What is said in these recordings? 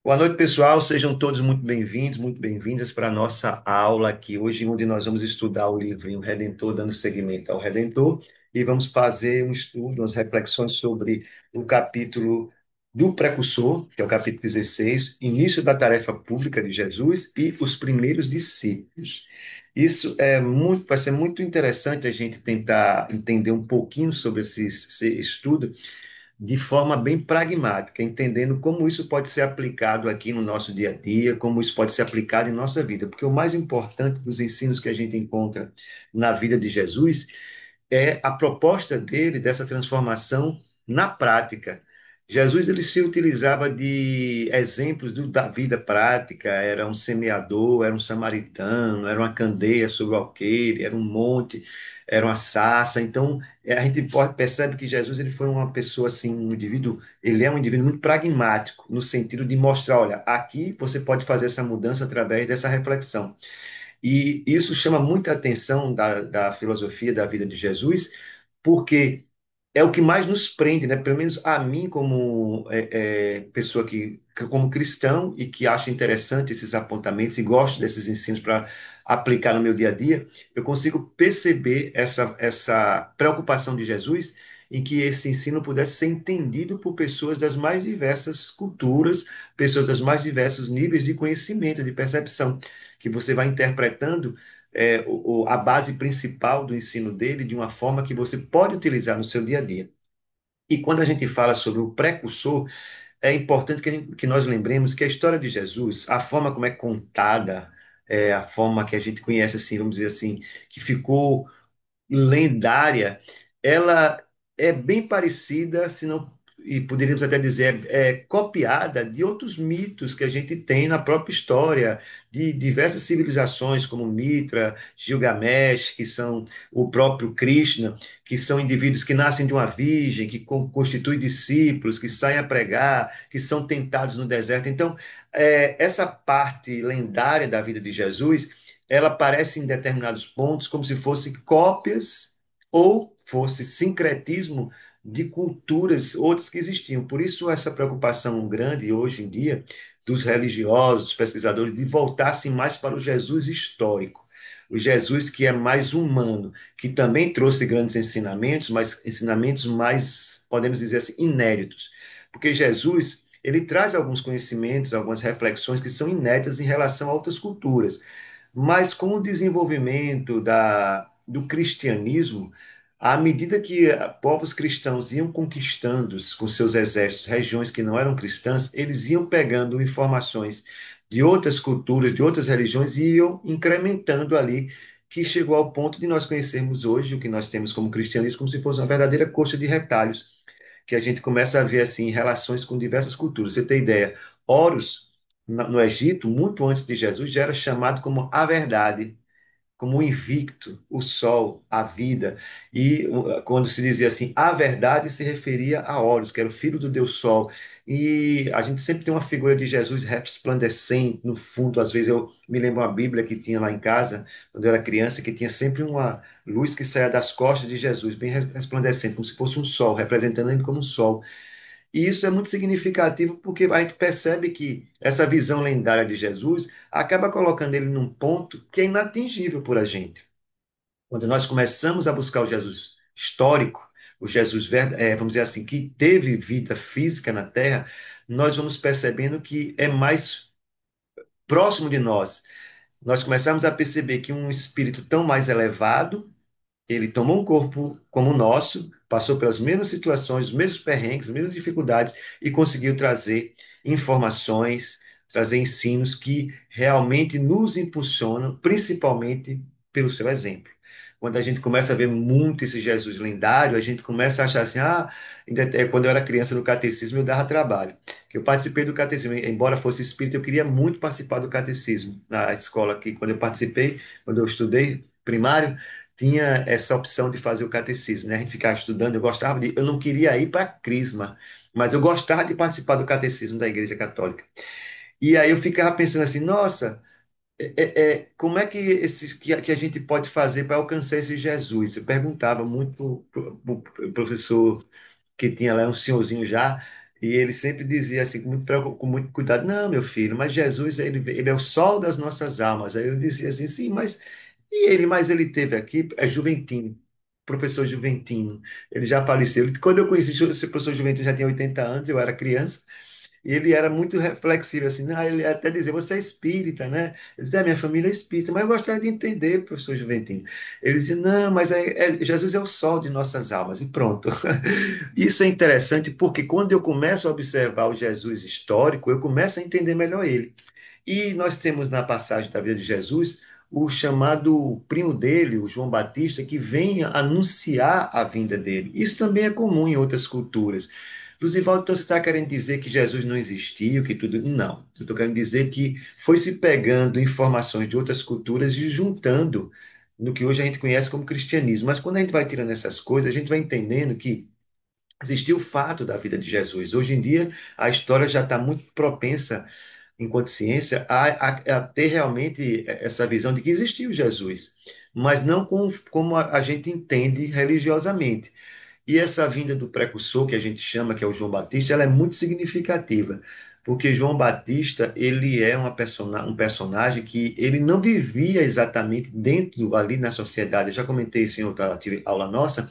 Boa noite, pessoal. Sejam todos muito bem-vindos, muito bem-vindas para a nossa aula aqui hoje, onde nós vamos estudar o livrinho Redentor, dando seguimento ao Redentor, e vamos fazer um estudo, umas reflexões sobre o capítulo do precursor, que é o capítulo 16, início da tarefa pública de Jesus e os primeiros discípulos. Isso vai ser muito interessante a gente tentar entender um pouquinho sobre esse estudo de forma bem pragmática, entendendo como isso pode ser aplicado aqui no nosso dia a dia, como isso pode ser aplicado em nossa vida, porque o mais importante dos ensinos que a gente encontra na vida de Jesus é a proposta dele dessa transformação na prática. Jesus ele se utilizava de exemplos da vida prática, era um semeador, era um samaritano, era uma candeia sobre o alqueire, era um monte, era uma sarça. Então, a gente percebe que Jesus ele foi uma pessoa assim, um indivíduo, ele é um indivíduo muito pragmático, no sentido de mostrar, olha, aqui você pode fazer essa mudança através dessa reflexão. E isso chama muita atenção da filosofia da vida de Jesus, porque é o que mais nos prende, né? Pelo menos a mim, como pessoa como cristão e que acha interessante esses apontamentos e gosto desses ensinos para aplicar no meu dia a dia, eu consigo perceber essa preocupação de Jesus em que esse ensino pudesse ser entendido por pessoas das mais diversas culturas, pessoas dos mais diversos níveis de conhecimento, de percepção, que você vai interpretando a base principal do ensino dele de uma forma que você pode utilizar no seu dia a dia. E quando a gente fala sobre o precursor, é importante que nós lembremos que a história de Jesus, a forma como é contada, a forma que a gente conhece, assim, vamos dizer assim, que ficou lendária, ela é bem parecida, se não, e poderíamos até dizer, copiada de outros mitos que a gente tem na própria história, de diversas civilizações, como Mitra, Gilgamesh, que são o próprio Krishna, que são indivíduos que nascem de uma virgem, que constituem discípulos, que saem a pregar, que são tentados no deserto. Então, essa parte lendária da vida de Jesus ela aparece em determinados pontos como se fossem cópias ou fosse sincretismo de culturas outras que existiam. Por isso, essa preocupação grande hoje em dia dos religiosos, dos pesquisadores, de voltassem mais para o Jesus histórico. O Jesus que é mais humano, que também trouxe grandes ensinamentos, mas ensinamentos mais, podemos dizer assim, inéditos. Porque Jesus, ele traz alguns conhecimentos, algumas reflexões que são inéditas em relação a outras culturas. Mas com o desenvolvimento do cristianismo, à medida que povos cristãos iam conquistando com seus exércitos regiões que não eram cristãs, eles iam pegando informações de outras culturas, de outras religiões e iam incrementando ali, que chegou ao ponto de nós conhecermos hoje o que nós temos como cristianismo como se fosse uma verdadeira coxa de retalhos, que a gente começa a ver assim relações com diversas culturas. Você tem ideia? Horus no Egito, muito antes de Jesus, já era chamado como a verdade, como o invicto, o sol, a vida. E quando se dizia assim, a verdade se referia a Horus, que era o filho do Deus Sol. E a gente sempre tem uma figura de Jesus resplandecente no fundo. Às vezes eu me lembro uma Bíblia que tinha lá em casa, quando eu era criança, que tinha sempre uma luz que saía das costas de Jesus, bem resplandecente, como se fosse um sol, representando ele como um sol. E isso é muito significativo porque a gente percebe que essa visão lendária de Jesus acaba colocando ele num ponto que é inatingível por a gente. Quando nós começamos a buscar o Jesus histórico, o Jesus, vamos dizer assim, que teve vida física na Terra, nós vamos percebendo que é mais próximo de nós. Nós começamos a perceber que um espírito tão mais elevado ele tomou um corpo como o nosso, passou pelas mesmas situações, os mesmos perrengues, as mesmas dificuldades e conseguiu trazer informações, trazer ensinos que realmente nos impulsionam, principalmente pelo seu exemplo. Quando a gente começa a ver muito esse Jesus lendário, a gente começa a achar assim, quando eu era criança no catecismo eu dava trabalho. Que eu participei do catecismo, embora fosse espírita, eu queria muito participar do catecismo na escola aqui, quando eu participei, quando eu estudei primário, tinha essa opção de fazer o catecismo, né? A gente ficava estudando, eu não queria ir para a Crisma, mas eu gostava de participar do catecismo da Igreja Católica. E aí eu ficava pensando assim, nossa, como é que, que a gente pode fazer para alcançar esse Jesus? Eu perguntava muito para o professor que tinha lá um senhorzinho já, E ele sempre dizia assim, com muito cuidado, não, meu filho, mas Jesus, ele é o sol das nossas almas. Aí eu dizia assim, sim, mas e ele? Mas ele teve aqui, é Juventino, professor Juventino. Ele já faleceu. Quando eu conheci esse professor Juventino, já tinha 80 anos, eu era criança. E ele era muito reflexivo, assim, né? Ele até dizia, você é espírita, né? Eu dizia, minha família é espírita, mas eu gostaria de entender, professor Juventino. Ele dizia, não, mas Jesus é o sol de nossas almas, e pronto. Isso é interessante porque quando eu começo a observar o Jesus histórico, eu começo a entender melhor ele. E nós temos na passagem da vida de Jesus o chamado primo dele, o João Batista, que vem anunciar a vinda dele. Isso também é comum em outras culturas. Luzivaldo, então você está querendo dizer que Jesus não existiu, que tudo. Não. Eu estou querendo dizer que foi se pegando informações de outras culturas e juntando no que hoje a gente conhece como cristianismo. Mas quando a gente vai tirando essas coisas, a gente vai entendendo que existiu o fato da vida de Jesus. Hoje em dia, a história já está muito propensa enquanto ciência, a ter realmente essa visão de que existiu Jesus, mas não como a gente entende religiosamente. E essa vinda do precursor, que a gente chama, que é o João Batista, ela é muito significativa, porque João Batista, ele é um personagem que ele não vivia exatamente dentro ali na sociedade. Eu já comentei isso em outra aula nossa.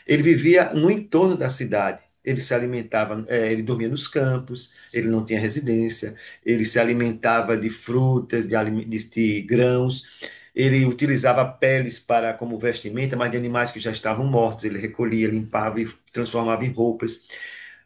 Ele vivia no entorno da cidade. Ele se alimentava, ele dormia nos campos, ele não tinha residência, ele se alimentava de frutas, de grãos, ele utilizava peles para como vestimenta, mas de animais que já estavam mortos. Ele recolhia, limpava e transformava em roupas.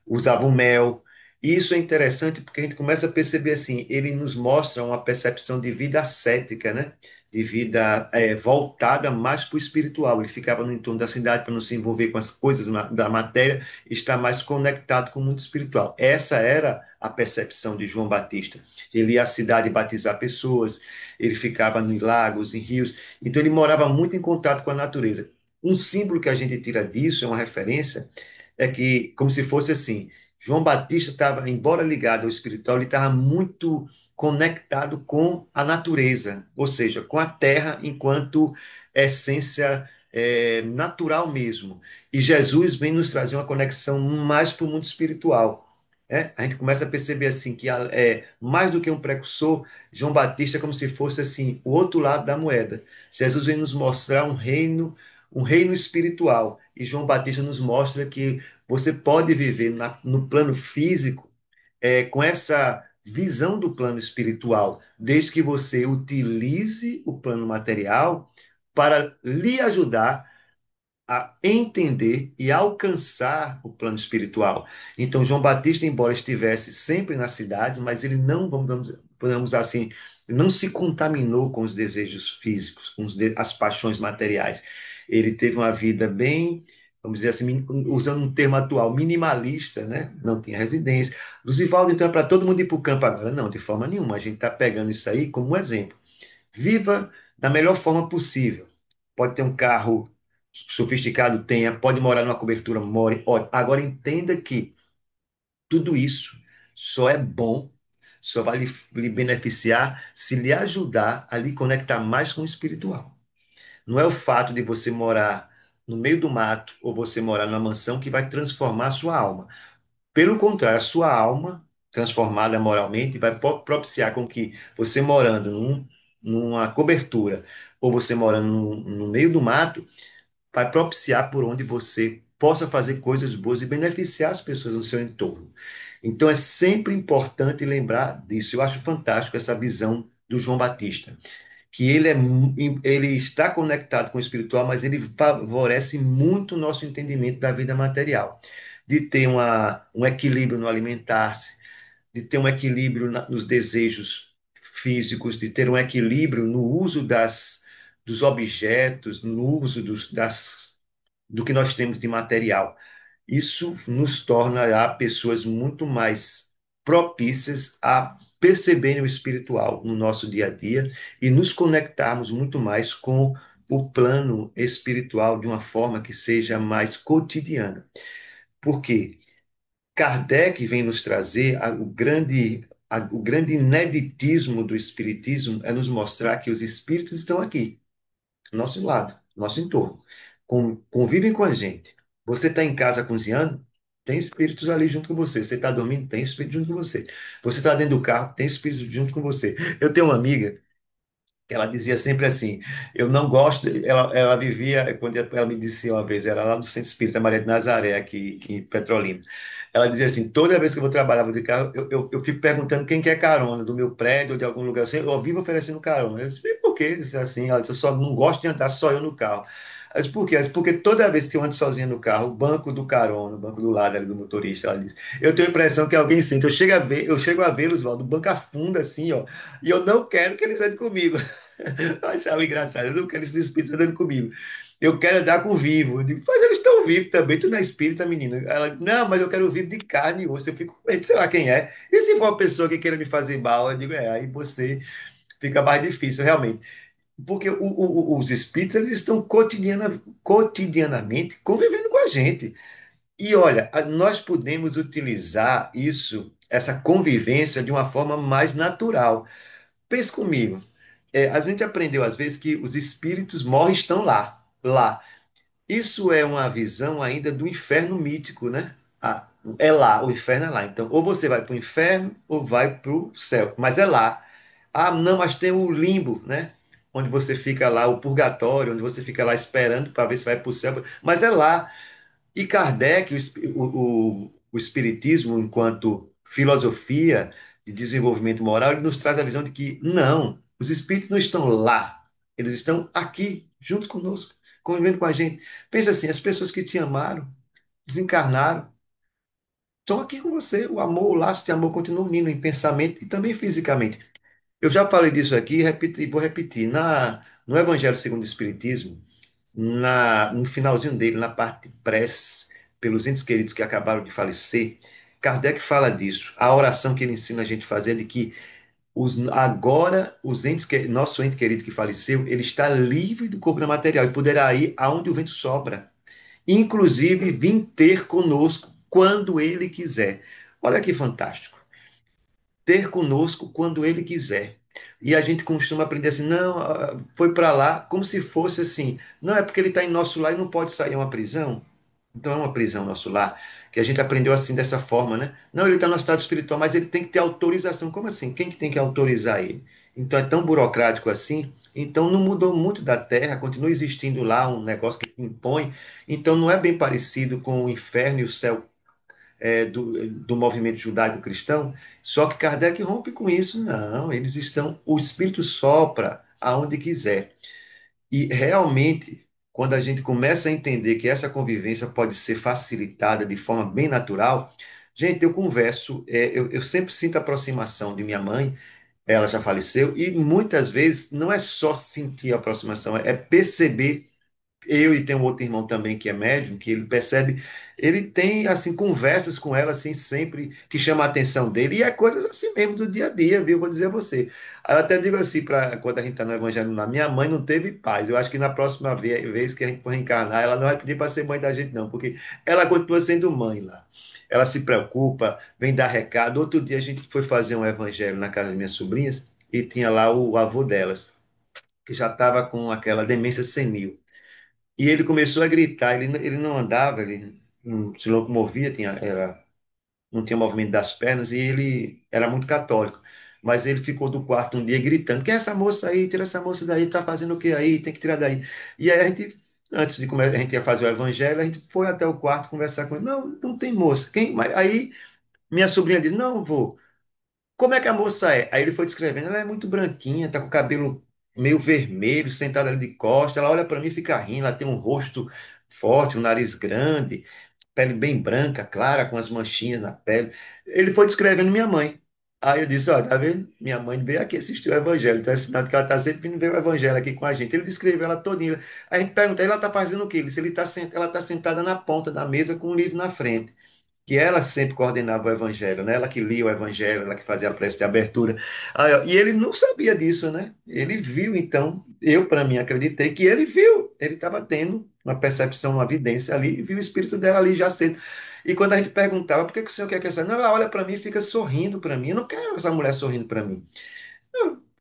Usava o mel. E isso é interessante porque a gente começa a perceber assim, ele nos mostra uma percepção de vida ascética, né? De vida voltada mais para o espiritual. Ele ficava no entorno da cidade para não se envolver com as coisas da matéria, estar mais conectado com o mundo espiritual. Essa era a percepção de João Batista. Ele ia à cidade batizar pessoas, ele ficava em lagos, em rios, então ele morava muito em contato com a natureza. Um símbolo que a gente tira disso, é uma referência, é que, como se fosse assim, João Batista estava, embora ligado ao espiritual, ele estava muito conectado com a natureza, ou seja, com a terra enquanto essência natural mesmo. E Jesus vem nos trazer uma conexão mais para o mundo espiritual. A gente começa a perceber assim que mais do que um precursor, João Batista é como se fosse assim o outro lado da moeda. Jesus vem nos mostrar um reino espiritual, e João Batista nos mostra que você pode viver no plano físico com essa visão do plano espiritual, desde que você utilize o plano material para lhe ajudar a entender e alcançar o plano espiritual. Então, João Batista, embora estivesse sempre na cidade, mas ele não, podemos usar assim, não se contaminou com os desejos físicos, com as paixões materiais. Ele teve uma vida bem, vamos dizer assim, usando um termo atual, minimalista, né? Não tinha residência. Luzivaldo, então, é para todo mundo ir para o campo agora? Não, de forma nenhuma. A gente está pegando isso aí como um exemplo. Viva da melhor forma possível. Pode ter um carro sofisticado, tenha, pode morar numa cobertura, more. Ó, agora entenda que tudo isso só é bom, só vai lhe beneficiar se lhe ajudar a lhe conectar mais com o espiritual. Não é o fato de você morar no meio do mato ou você morar numa mansão que vai transformar a sua alma. Pelo contrário, a sua alma, transformada moralmente, vai propiciar com que você morando numa cobertura ou você morando no meio do mato, vai propiciar por onde você possa fazer coisas boas e beneficiar as pessoas no seu entorno. Então é sempre importante lembrar disso. Eu acho fantástico essa visão do João Batista, que ele está conectado com o espiritual, mas ele favorece muito o nosso entendimento da vida material, de ter um equilíbrio no alimentar-se, de ter um equilíbrio nos desejos físicos, de ter um equilíbrio no uso dos objetos, no uso do que nós temos de material. Isso nos tornará pessoas muito mais propícias a perceberem o espiritual no nosso dia a dia e nos conectarmos muito mais com o plano espiritual de uma forma que seja mais cotidiana. Por quê? Kardec vem nos trazer o grande ineditismo do espiritismo é nos mostrar que os espíritos estão aqui, do nosso lado, do nosso entorno, convivem com a gente. Você está em casa cozinhando? tem espíritos ali junto com você. Você está dormindo, tem espírito junto com você. Você está dentro do carro, tem espírito junto com você. Eu tenho uma amiga que ela dizia sempre assim, eu não gosto, ela vivia, quando ela me disse uma vez, era lá no Centro Espírita Maria de Nazaré, aqui em Petrolina, ela dizia assim, toda vez que eu vou trabalhar vou de carro, eu fico perguntando quem quer carona, do meu prédio ou de algum lugar assim, eu vivo oferecendo carona. Eu disse, "E por quê?" Ela disse assim, ela disse, eu só não gosto de andar só eu no carro. Eu disse, por quê? Ela disse, porque toda vez que eu ando sozinha no carro, o banco do carona, o banco do lado ali do motorista, ela disse, eu tenho a impressão que alguém sente, eu chego a ver, Oswaldo, o banco afunda assim, ó, e eu não quero que eles andem comigo. Eu achava engraçado, eu não quero esses espíritos andando comigo. Eu quero andar com vivo. Eu digo, mas eles estão vivos também, tu não é espírita, menina. Ela diz, não, mas eu quero vivo de carne e osso. Eu fico com medo, sei lá quem é. E se for uma pessoa que queira me fazer mal, eu digo, aí você fica mais difícil, realmente. Porque os espíritos, eles estão cotidianamente convivendo com a gente. E olha, nós podemos utilizar isso, essa convivência, de uma forma mais natural. Pense comigo. A gente aprendeu às vezes que os espíritos morrem e estão lá, lá. Isso é uma visão ainda do inferno mítico, né? Ah, é lá, o inferno é lá. Então, ou você vai para o inferno ou vai para o céu, mas é lá. Ah, não, mas tem o limbo, né? Onde você fica lá, o purgatório, onde você fica lá esperando para ver se vai para o céu, mas é lá. E Kardec, o Espiritismo, enquanto filosofia de desenvolvimento moral, ele nos traz a visão de que não, os espíritos não estão lá, eles estão aqui, junto conosco, convivendo com a gente. Pensa assim: as pessoas que te amaram, desencarnaram, estão aqui com você. O amor, o laço de amor continua unindo em pensamento e também fisicamente. Eu já falei disso aqui e vou repetir. No Evangelho segundo o Espiritismo, no finalzinho dele, na parte de prece, pelos entes queridos que acabaram de falecer, Kardec fala disso. A oração que ele ensina a gente a fazer é de que agora nosso ente querido que faleceu, ele está livre do corpo da material e poderá ir aonde o vento sopra, inclusive vir ter conosco quando ele quiser. Olha que fantástico, ter conosco quando ele quiser. E a gente costuma aprender assim, não, foi para lá, como se fosse assim, não, é porque ele está em nosso lar e não pode sair, é uma prisão. Então é uma prisão nosso lar, que a gente aprendeu assim dessa forma, né? Não, ele está no estado espiritual, mas ele tem que ter autorização. Como assim? Quem que tem que autorizar ele? Então é tão burocrático assim. Então não mudou muito da Terra, continua existindo lá um negócio que impõe. Então não é bem parecido com o inferno e o céu do movimento judaico-cristão, só que Kardec rompe com isso. Não, eles estão, o Espírito sopra aonde quiser. E realmente, quando a gente começa a entender que essa convivência pode ser facilitada de forma bem natural, gente, eu converso, eu sempre sinto a aproximação de minha mãe, ela já faleceu, e muitas vezes não é só sentir a aproximação, é perceber eu e tem um outro irmão também que é médium, que ele percebe, ele tem assim conversas com ela assim sempre que chama a atenção dele e é coisas assim mesmo do dia a dia, viu? Vou dizer a você. Aí eu até digo assim para quando a gente está no evangelho lá, minha mãe não teve paz. Eu acho que na próxima vez que a gente for reencarnar, ela não vai pedir para ser mãe da gente não, porque ela continua sendo mãe lá. Ela se preocupa, vem dar recado. Outro dia a gente foi fazer um evangelho na casa das minhas sobrinhas e tinha lá o avô delas, que já estava com aquela demência senil. E ele começou a gritar, ele não andava, ele não se locomovia, não tinha movimento das pernas e ele era muito católico. Mas ele ficou do quarto um dia gritando: quem é essa moça aí? Tira essa moça daí, tá fazendo o que aí? Tem que tirar daí. E aí a gente, antes de começar, a gente ia fazer o evangelho, a gente foi até o quarto conversar com ele: não, não tem moça. Quem? Aí minha sobrinha disse: não, vou. Como é que a moça é? Aí ele foi descrevendo, ela é muito branquinha, tá com o cabelo meio vermelho, sentada ali de costas, ela olha para mim e fica rindo, ela tem um rosto forte, um nariz grande, pele bem branca, clara, com as manchinhas na pele. Ele foi descrevendo minha mãe. Aí eu disse, olha, tá vendo? Minha mãe veio aqui assistir o Evangelho, então é sinal de que ela está sempre vindo ver o Evangelho aqui com a gente. Ele descreveu ela todinha. Aí a gente pergunta, ela está fazendo o quê? Ele disse, ela está sentada na ponta da mesa com um livro na frente que ela sempre coordenava o evangelho, né? Ela que lia o evangelho, ela que fazia a prece de abertura. Aí, ó, e ele não sabia disso, né? Ele viu, então, eu, para mim, acreditei que ele viu. Ele estava tendo uma percepção, uma vidência ali, e viu o espírito dela ali já cedo. E quando a gente perguntava, por que que o senhor quer que essa... Não, ela olha para mim e fica sorrindo para mim. Eu não quero essa mulher sorrindo para mim.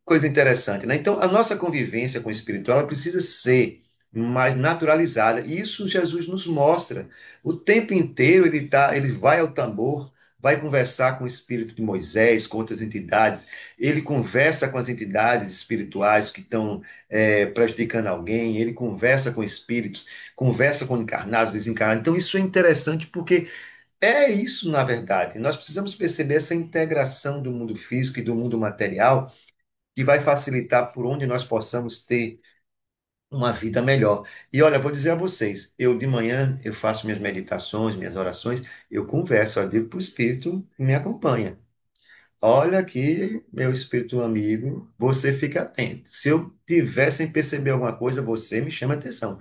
Coisa interessante, né? Então, a nossa convivência com o espiritual ela precisa ser mais naturalizada. E isso Jesus nos mostra. O tempo inteiro ele vai ao tambor, vai conversar com o espírito de Moisés, com outras entidades, ele conversa com as entidades espirituais que estão prejudicando alguém, ele conversa com espíritos, conversa com encarnados, desencarnados. Então, isso é interessante porque é isso, na verdade. Nós precisamos perceber essa integração do mundo físico e do mundo material que vai facilitar por onde nós possamos ter uma vida melhor. E olha, vou dizer a vocês, eu de manhã eu faço minhas meditações, minhas orações, eu converso, eu digo para o Espírito que me acompanha. Olha aqui, meu espírito amigo, você fica atento. Se eu tiver sem perceber alguma coisa, você me chama atenção.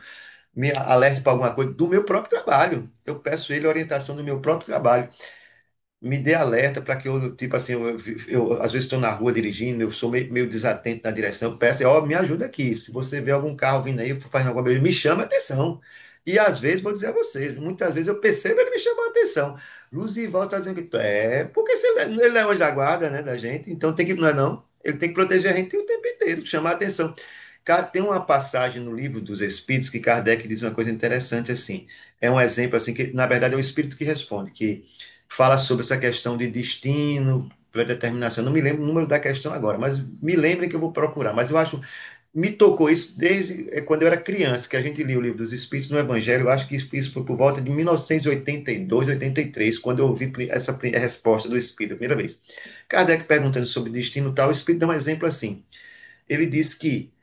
Me alerte para alguma coisa do meu próprio trabalho. Eu peço ele orientação do meu próprio trabalho, me dê alerta para que eu, tipo assim, às vezes estou na rua dirigindo, eu sou meio desatento na direção, eu peço, ó, me ajuda aqui. Se você vê algum carro vindo aí, fazendo alguma coisa, me chama a atenção. E às vezes, vou dizer a vocês, muitas vezes eu percebo ele me chamando a atenção. Luzival está dizendo que porque se ele é anjo da guarda, né, da gente, então tem que, não é não? Ele tem que proteger a gente o tempo inteiro, chamar a atenção. Cara, tem uma passagem no livro dos Espíritos que Kardec diz uma coisa interessante assim. É um exemplo assim que, na verdade, é o Espírito que responde, que fala sobre essa questão de destino, predeterminação. Não me lembro o número da questão agora, mas me lembrem que eu vou procurar. Mas eu acho, me tocou isso desde quando eu era criança, que a gente lia o livro dos Espíritos no Evangelho. Eu acho que isso foi por volta de 1982, 83, quando eu ouvi essa resposta do Espírito, a primeira vez. Kardec perguntando sobre destino e tal, o Espírito dá um exemplo assim. Ele diz que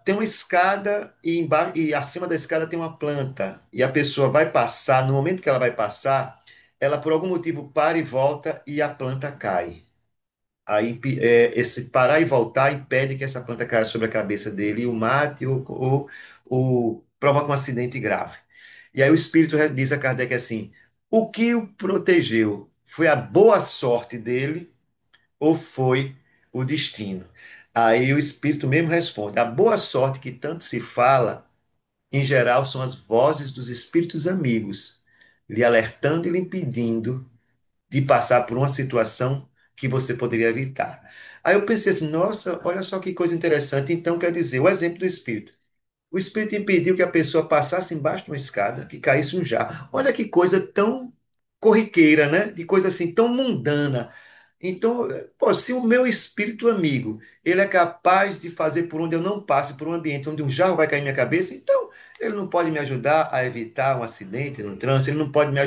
tem uma escada e, embaixo, e acima da escada tem uma planta. E a pessoa vai passar, no momento que ela vai passar, ela por algum motivo para e volta e a planta cai. Aí esse parar e voltar impede que essa planta caia sobre a cabeça dele e o mate ou provoca um acidente grave. E aí o espírito diz a Kardec assim: o que o protegeu? Foi a boa sorte dele ou foi o destino? Aí o espírito mesmo responde: a boa sorte que tanto se fala, em geral, são as vozes dos espíritos amigos, lhe alertando e lhe impedindo de passar por uma situação que você poderia evitar. Aí eu pensei assim: nossa, olha só que coisa interessante. Então, quer dizer, o exemplo do espírito. O espírito impediu que a pessoa passasse embaixo de uma escada, que caísse um jarro. Olha que coisa tão corriqueira, né? De coisa assim tão mundana. Então, pô, se o meu espírito amigo, ele é capaz de fazer por onde eu não passe, por um ambiente onde um jarro vai cair na minha cabeça, então ele não pode me ajudar a evitar um acidente no trânsito, ele não pode me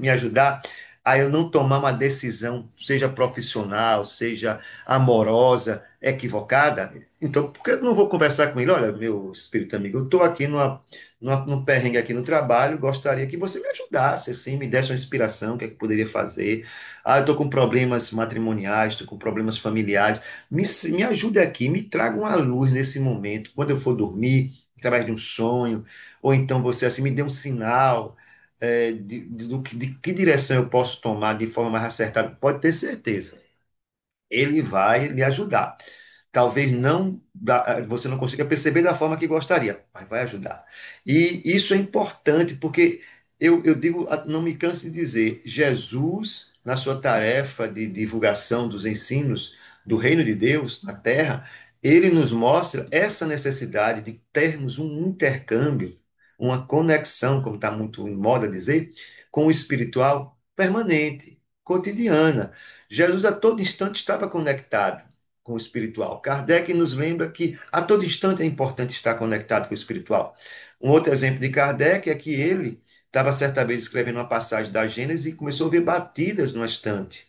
ajudar a eu não tomar uma decisão, seja profissional, seja amorosa, equivocada. Então, por que eu não vou conversar com ele? Olha, meu espírito amigo, eu estou aqui num perrengue aqui no trabalho, gostaria que você me ajudasse, assim, me desse uma inspiração, o que é que eu poderia fazer. Ah, eu estou com problemas matrimoniais, estou com problemas familiares. Me ajude aqui, me traga uma luz nesse momento, quando eu for dormir, através de um sonho, ou então você assim me dê um sinal de que direção eu posso tomar de forma mais acertada. Pode ter certeza, ele vai lhe ajudar. Talvez não você não consiga perceber da forma que gostaria, mas vai ajudar. E isso é importante porque eu digo, não me canso de dizer, Jesus, na sua tarefa de divulgação dos ensinos do reino de Deus na terra, ele nos mostra essa necessidade de termos um intercâmbio, uma conexão, como está muito em moda dizer, com o espiritual permanente, cotidiana. Jesus a todo instante estava conectado com o espiritual. Kardec nos lembra que a todo instante é importante estar conectado com o espiritual. Um outro exemplo de Kardec é que ele estava certa vez escrevendo uma passagem da Gênesis e começou a ouvir batidas no estante.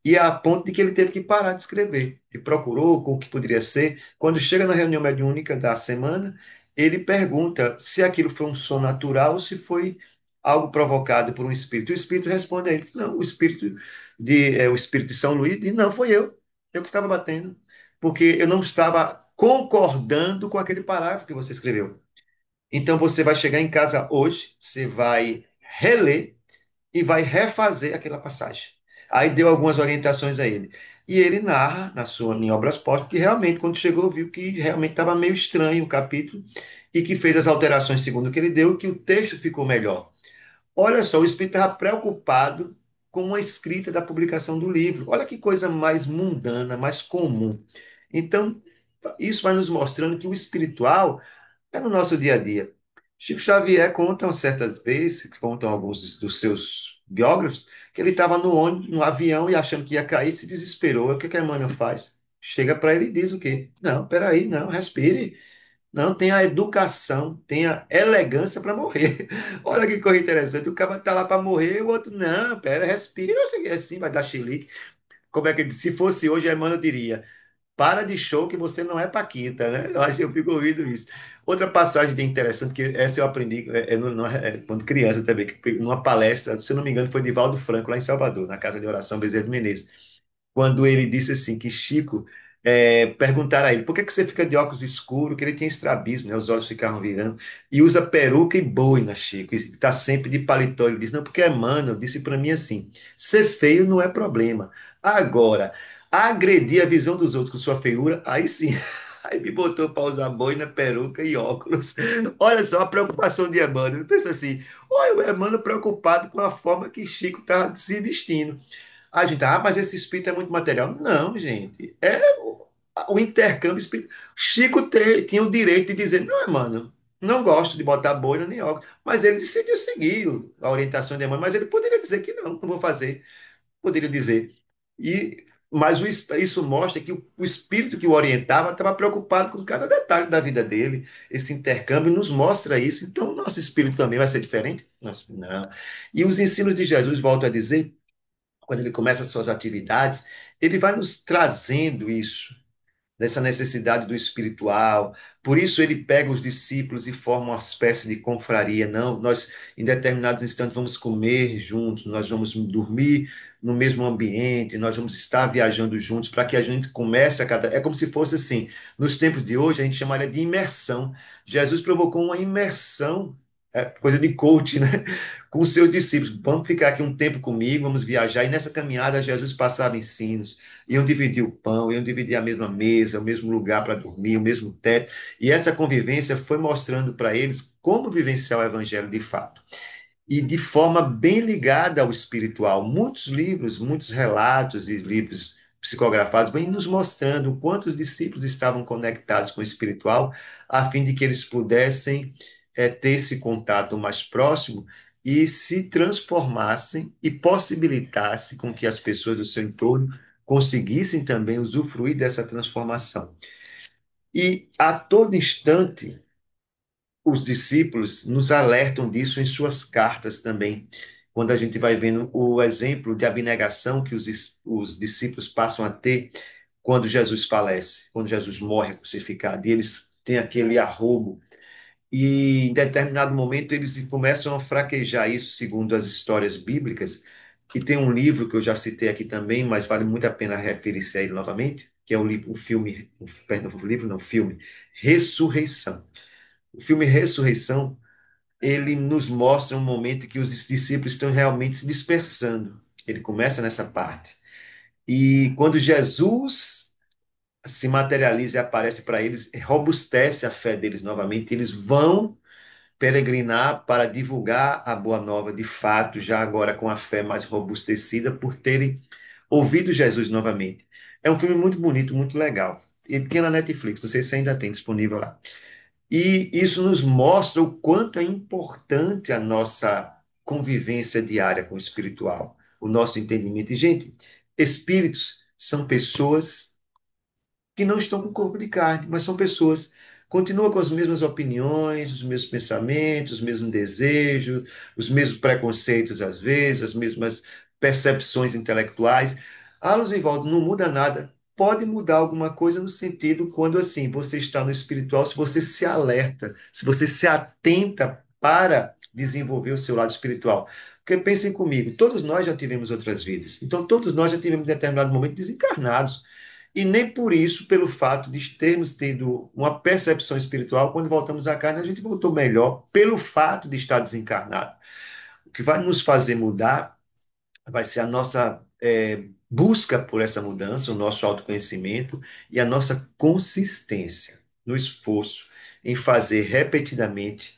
E a ponto de que ele teve que parar de escrever. Ele procurou o que poderia ser. Quando chega na reunião mediúnica da semana, ele pergunta se aquilo foi um som natural ou se foi algo provocado por um espírito. O espírito responde a ele: não, o espírito de São Luís diz: não, foi eu que estava batendo, porque eu não estava concordando com aquele parágrafo que você escreveu. Então você vai chegar em casa hoje, você vai reler e vai refazer aquela passagem. Aí deu algumas orientações a ele. E ele narra em Obras Póstumas que realmente, quando chegou, viu que realmente estava meio estranho o capítulo e que fez as alterações segundo o que ele deu e que o texto ficou melhor. Olha só, o espírito estava preocupado com a escrita da publicação do livro. Olha que coisa mais mundana, mais comum. Então, isso vai nos mostrando que o espiritual é no nosso dia a dia. Chico Xavier conta certas vezes, contam alguns dos seus biógrafos, que ele estava no ônibus, no avião e achando que ia cair, se desesperou. O que que a Emmanuel faz? Chega para ele e diz o quê? Não, peraí, não, respire. Não, tem a educação, tem a elegância para morrer. Olha que coisa interessante. O cara tá lá para morrer, o outro, não, pera, respira. Eu sei que é assim, vai dar chilique. Como é que, se fosse hoje, a Emmanuel diria: para de show que você não é Paquita, né? Eu acho que eu fico ouvindo isso. Outra passagem interessante, que essa eu aprendi quando criança também, que numa palestra, se eu não me engano, foi de Valdo Franco, lá em Salvador, na Casa de Oração Bezerra de Menezes, quando ele disse assim, que Chico, perguntaram a ele, por que que você fica de óculos escuros? Que ele tinha estrabismo, né? Os olhos ficavam virando, e usa peruca e boina, Chico, e está sempre de paletó. Ele disse, não, porque Emmanuel disse para mim assim, ser feio não é problema. Agora, agredir a visão dos outros com sua feiura, aí sim. Aí me botou para usar boina, peruca e óculos. Olha só a preocupação de Emmanuel. Pensa assim, olha o Emmanuel preocupado com a forma que Chico está se vestindo. A gente, mas esse espírito é muito material. Não, gente. É o intercâmbio espírita. Chico tinha o direito de dizer, não, mano, não gosto de botar boina nem óculos. Mas ele decidiu seguir a orientação de Emmanuel, mas ele poderia dizer que não, não vou fazer. Poderia dizer. Mas isso mostra que o espírito que o orientava estava preocupado com cada detalhe da vida dele. Esse intercâmbio nos mostra isso. Então, o nosso espírito também vai ser diferente? Não. E os ensinos de Jesus, volto a dizer, quando ele começa as suas atividades, ele vai nos trazendo isso, dessa necessidade do espiritual. Por isso ele pega os discípulos e forma uma espécie de confraria. Não, nós em determinados instantes vamos comer juntos, nós vamos dormir no mesmo ambiente, nós vamos estar viajando juntos para que a gente comece a cada. É como se fosse assim, nos tempos de hoje a gente chamaria de imersão. Jesus provocou uma imersão, coisa de coach, né? Com os seus discípulos. Vamos ficar aqui um tempo comigo, vamos viajar. E nessa caminhada Jesus passava ensinos, iam dividir o pão, iam dividir a mesma mesa, o mesmo lugar para dormir, o mesmo teto. E essa convivência foi mostrando para eles como vivenciar o evangelho de fato. E de forma bem ligada ao espiritual. Muitos livros, muitos relatos e livros psicografados vêm nos mostrando o quanto os discípulos estavam conectados com o espiritual, a fim de que eles pudessem ter esse contato mais próximo e se transformassem e possibilitassem com que as pessoas do seu entorno conseguissem também usufruir dessa transformação. E a todo instante, os discípulos nos alertam disso em suas cartas também, quando a gente vai vendo o exemplo de abnegação que os discípulos passam a ter quando Jesus falece, quando Jesus morre crucificado, e eles têm aquele arrobo, e em determinado momento eles começam a fraquejar isso, segundo as histórias bíblicas, e tem um livro que eu já citei aqui também, mas vale muito a pena referir-se a ele novamente, que é o filme, perdão, o livro não, o filme, Ressurreição. O filme Ressurreição, ele nos mostra um momento que os discípulos estão realmente se dispersando. Ele começa nessa parte. E quando Jesus se materializa e aparece para eles, robustece a fé deles novamente. Eles vão peregrinar para divulgar a boa nova de fato, já agora com a fé mais robustecida, por terem ouvido Jesus novamente. É um filme muito bonito, muito legal. E tem na Netflix, não sei se ainda tem disponível lá. E isso nos mostra o quanto é importante a nossa convivência diária com o espiritual, o nosso entendimento. E, gente, espíritos são pessoas que não estão com corpo de carne, mas são pessoas. Continuam com as mesmas opiniões, os mesmos pensamentos, os mesmos desejos, os mesmos preconceitos, às vezes, as mesmas percepções intelectuais. Ah, Luzivaldo, não muda nada. Pode mudar alguma coisa no sentido quando, assim, você está no espiritual, se você se alerta, se você se atenta para desenvolver o seu lado espiritual. Porque pensem comigo, todos nós já tivemos outras vidas. Então, todos nós já tivemos em determinado momento desencarnados. E nem por isso, pelo fato de termos tido uma percepção espiritual, quando voltamos à carne, a gente voltou melhor pelo fato de estar desencarnado. O que vai nos fazer mudar vai ser a nossa busca por essa mudança, o nosso autoconhecimento e a nossa consistência no esforço em fazer repetidamente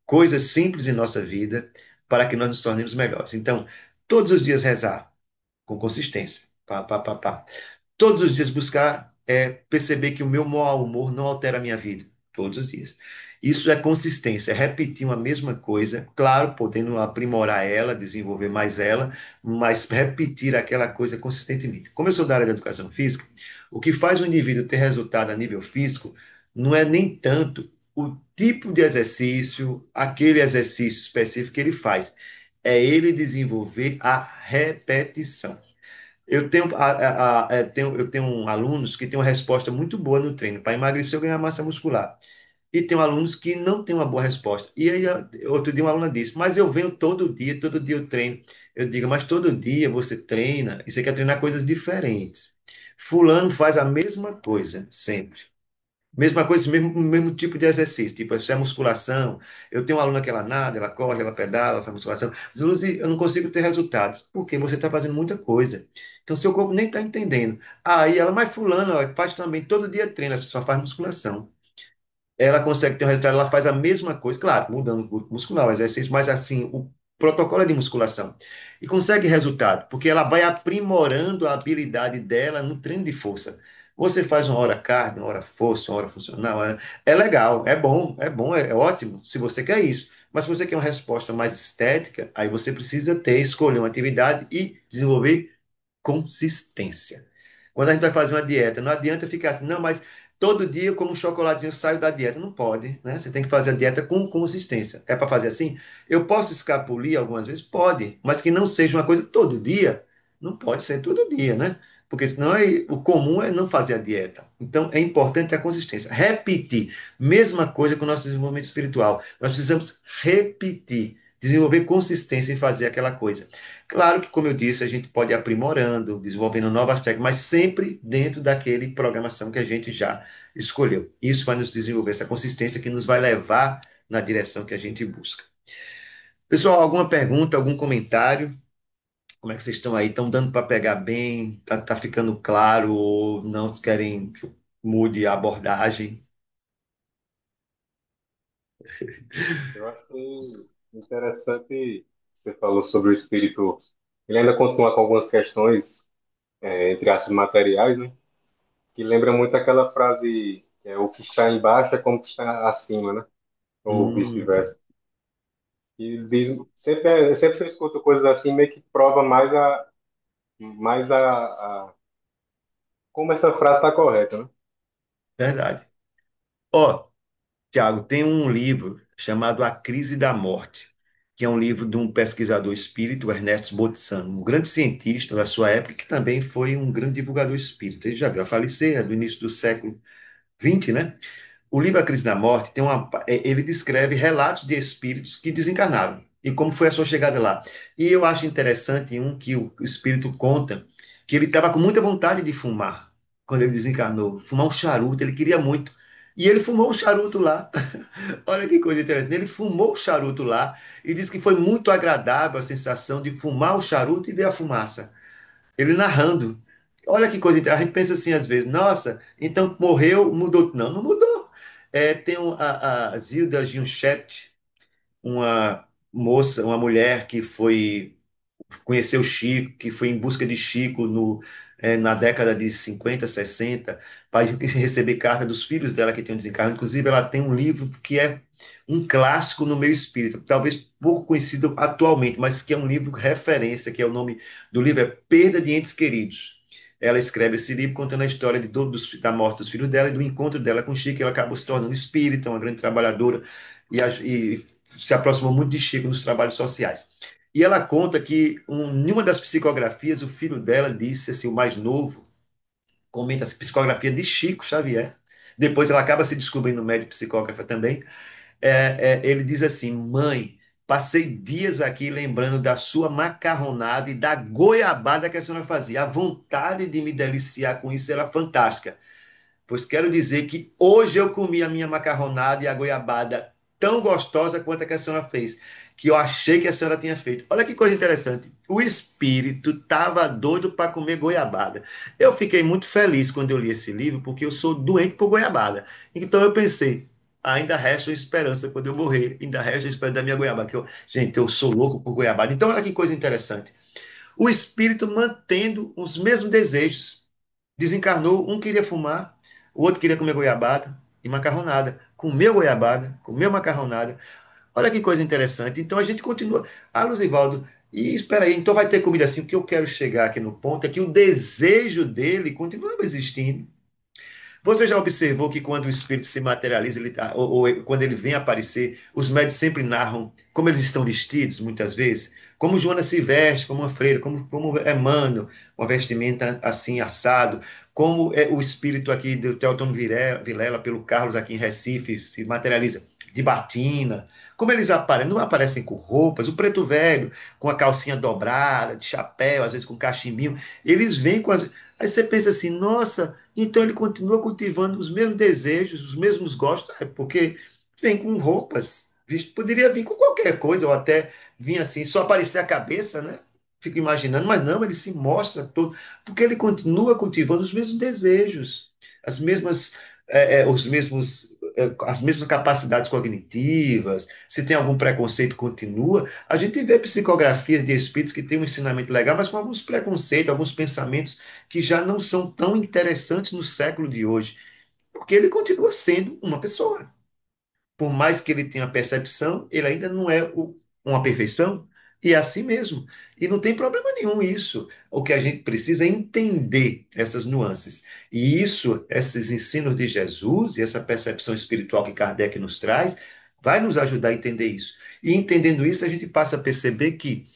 coisas simples em nossa vida para que nós nos tornemos melhores. Então, todos os dias rezar com consistência. Pá, pá, pá, pá. Todos os dias buscar perceber que o meu mau humor não altera a minha vida. Todos os dias. Isso é consistência, é repetir uma mesma coisa, claro, podendo aprimorar ela, desenvolver mais ela, mas repetir aquela coisa consistentemente. Como eu sou da área da educação física, o que faz o indivíduo ter resultado a nível físico não é nem tanto o tipo de exercício, aquele exercício específico que ele faz, é ele desenvolver a repetição. Eu tenho alunos que têm uma resposta muito boa no treino para emagrecer ou ganhar massa muscular. E tem alunos que não têm uma boa resposta. E aí, outro dia, uma aluna disse: Mas eu venho todo dia eu treino. Eu digo: Mas todo dia você treina e você quer treinar coisas diferentes. Fulano faz a mesma coisa sempre. Mesma coisa, mesmo tipo de exercício, tipo, se é musculação, eu tenho uma aluna que ela nada, ela corre, ela pedala, ela faz musculação. Luzi, eu não consigo ter resultados, porque você está fazendo muita coisa. Então, seu corpo nem está entendendo. Aí ela, mas fulano, ó, faz também, todo dia treina, só faz musculação. Ela consegue ter um resultado, ela faz a mesma coisa, claro, mudando o grupo muscular, o exercício, mas assim, o protocolo é de musculação. E consegue resultado, porque ela vai aprimorando a habilidade dela no treino de força. Você faz uma hora cardio, uma hora força, uma hora funcional, é legal, é bom, é ótimo, se você quer isso. Mas se você quer uma resposta mais estética, aí você precisa ter, escolher uma atividade e desenvolver consistência. Quando a gente vai fazer uma dieta, não adianta ficar assim, não, mas todo dia eu como um chocolatinho, eu saio da dieta. Não pode, né? Você tem que fazer a dieta com consistência. É para fazer assim? Eu posso escapulir algumas vezes? Pode, mas que não seja uma coisa todo dia. Não pode ser todo dia, né? Porque senão o comum é não fazer a dieta. Então é importante a consistência. Repetir. Mesma coisa com o nosso desenvolvimento espiritual. Nós precisamos repetir, desenvolver consistência em fazer aquela coisa. Claro que, como eu disse, a gente pode ir aprimorando, desenvolvendo novas técnicas, mas sempre dentro daquele programação que a gente já escolheu. Isso vai nos desenvolver essa consistência que nos vai levar na direção que a gente busca. Pessoal, alguma pergunta, algum comentário? Como é que vocês estão aí? Estão dando para pegar bem? Tá ficando claro ou não querem que eu mude a abordagem? Eu acho que interessante você falou sobre o espírito. Ele ainda continua com algumas questões, entre aspas, materiais, né? Que lembra muito aquela frase, o que está embaixo é como o que está acima, né? Ou Hum, vice-versa. E diz, sempre eu escuto coisas assim, meio que prova mais como essa frase está correta, né? verdade. Ó, Tiago, tem um livro chamado A Crise da Morte, que é um livro de um pesquisador espírita, o Ernesto Botsan, um grande cientista da sua época, que também foi um grande divulgador espírita. Ele já veio a falecer, é do início do século XX, né? O livro A Crise da Morte ele descreve relatos de espíritos que desencarnaram e como foi a sua chegada lá. E eu acho interessante um que o espírito conta que ele estava com muita vontade de fumar quando ele desencarnou, fumar um charuto, ele queria muito. E ele fumou o charuto lá. Olha que coisa interessante. Ele fumou o charuto lá e disse que foi muito agradável a sensação de fumar o charuto e ver a fumaça. Ele narrando. Olha que coisa interessante. A gente pensa assim às vezes, nossa, então morreu, mudou. Não, não mudou. Tem a Zilda Giunchet, uma moça, uma mulher que foi conheceu Chico, que foi em busca de Chico na década de 50, 60, para receber carta dos filhos dela que tinham desencarnado. Inclusive, ela tem um livro que é um clássico no meio espírita, talvez pouco conhecido atualmente, mas que é um livro referência, que é o nome do livro é Perda de Entes Queridos. Ela escreve esse livro contando a história da morte dos filhos dela e do encontro dela com Chico. Ela acabou se tornando espírita, uma grande trabalhadora, e se aproximou muito de Chico nos trabalhos sociais. E ela conta que em uma das psicografias, o filho dela disse, assim, o mais novo, comenta essa psicografia de Chico Xavier. Depois ela acaba se descobrindo médico psicógrafa também. Ele diz assim: Mãe, passei dias aqui lembrando da sua macarronada e da goiabada que a senhora fazia. A vontade de me deliciar com isso era fantástica. Pois quero dizer que hoje eu comi a minha macarronada e a goiabada tão gostosa quanto a que a senhora fez, que eu achei que a senhora tinha feito. Olha que coisa interessante. O espírito estava doido para comer goiabada. Eu fiquei muito feliz quando eu li esse livro, porque eu sou doente por goiabada. Então eu pensei, ainda resta esperança quando eu morrer, ainda resta esperança da minha goiabada. Gente, eu sou louco por goiabada. Então olha que coisa interessante. O espírito mantendo os mesmos desejos. Desencarnou, um queria fumar, o outro queria comer goiabada. e macarronada. Comeu goiabada, comeu macarronada. Olha que coisa interessante. Então a gente continua. Ah, Luzivaldo, e espera aí, então vai ter comida assim. O que eu quero chegar aqui no ponto é que o desejo dele continuava existindo. Você já observou que quando o espírito se materializa, ou quando ele vem aparecer, os médios sempre narram como eles estão vestidos, muitas vezes? Como Joana se veste, como uma freira, como Emmanuel, uma vestimenta assim, assado, como é o espírito aqui do Teotônio Vilela, pelo Carlos aqui em Recife, se materializa de batina. Como eles aparecem? Não aparecem com roupas, o preto velho, com a calcinha dobrada, de chapéu, às vezes com cachimbinho, eles vêm com as. Aí você pensa assim, nossa, então ele continua cultivando os mesmos desejos, os mesmos gostos, porque vem com roupas. Visto, poderia vir com qualquer coisa, ou até vir assim, só aparecer a cabeça, né? Fico imaginando, mas não, ele se mostra todo, porque ele continua cultivando os mesmos desejos, as mesmas, os mesmos, as mesmas capacidades cognitivas. Se tem algum preconceito, continua. A gente vê psicografias de espíritos que têm um ensinamento legal, mas com alguns preconceitos, alguns pensamentos que já não são tão interessantes no século de hoje, porque ele continua sendo uma pessoa. Por mais que ele tenha percepção, ele ainda não é uma perfeição, e é assim mesmo. E não tem problema nenhum isso. O que a gente precisa é entender essas nuances. E isso, esses ensinos de Jesus e essa percepção espiritual que Kardec nos traz, vai nos ajudar a entender isso. E entendendo isso, a gente passa a perceber que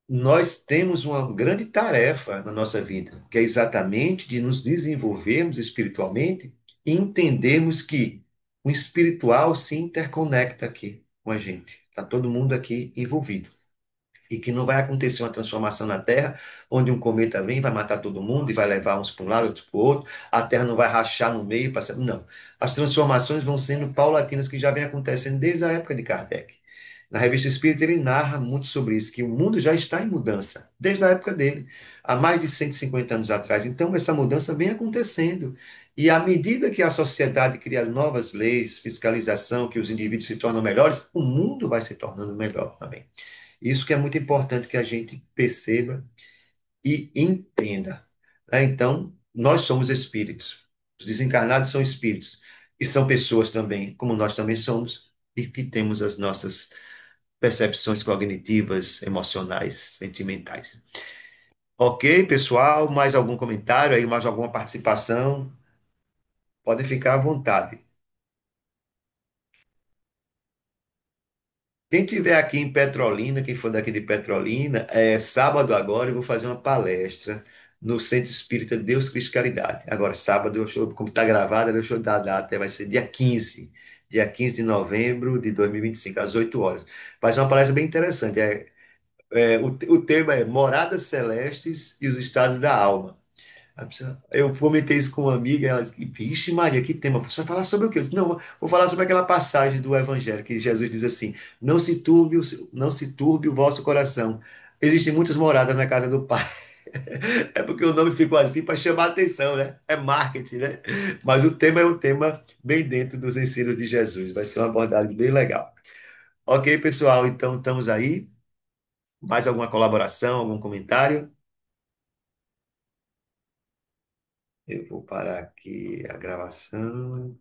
nós temos uma grande tarefa na nossa vida, que é exatamente de nos desenvolvermos espiritualmente e entendermos que o espiritual se interconecta aqui com a gente. Está todo mundo aqui envolvido. E que não vai acontecer uma transformação na Terra, onde um cometa vem, vai matar todo mundo e vai levar uns para um lado, outros para o outro. A Terra não vai rachar no meio. Não. As transformações vão sendo paulatinas, que já vem acontecendo desde a época de Kardec. Na Revista Espírita, ele narra muito sobre isso, que o mundo já está em mudança, desde a época dele, há mais de 150 anos atrás. Então, essa mudança vem acontecendo. E à medida que a sociedade cria novas leis, fiscalização, que os indivíduos se tornam melhores, o mundo vai se tornando melhor também. Isso que é muito importante que a gente perceba e entenda. Né? Então, nós somos espíritos. Os desencarnados são espíritos. E são pessoas também, como nós também somos, e que temos as nossas percepções cognitivas, emocionais, sentimentais. Ok, pessoal? Mais algum comentário aí, mais alguma participação? Podem ficar à vontade. Quem tiver aqui em Petrolina, quem for daqui de Petrolina, sábado agora eu vou fazer uma palestra no Centro Espírita Deus Cristo Caridade. Agora, sábado, como está gravada, deixa eu dar a data, vai ser dia 15 de novembro de 2025, às 8 horas. Vai ser uma palestra bem interessante. O tema é Moradas Celestes e os Estados da Alma. Eu comentei isso com uma amiga, ela disse, vixe Maria, que tema, você vai falar sobre o quê? Eu disse, não, vou falar sobre aquela passagem do Evangelho, que Jesus diz assim, não se turbe o vosso coração, existem muitas moradas na casa do Pai. É porque o nome ficou assim para chamar a atenção, né? É marketing, né? Mas o tema é um tema bem dentro dos ensinos de Jesus, vai ser uma abordagem bem legal. Ok, pessoal, então estamos aí. Mais alguma colaboração, algum comentário? Eu vou parar aqui a gravação.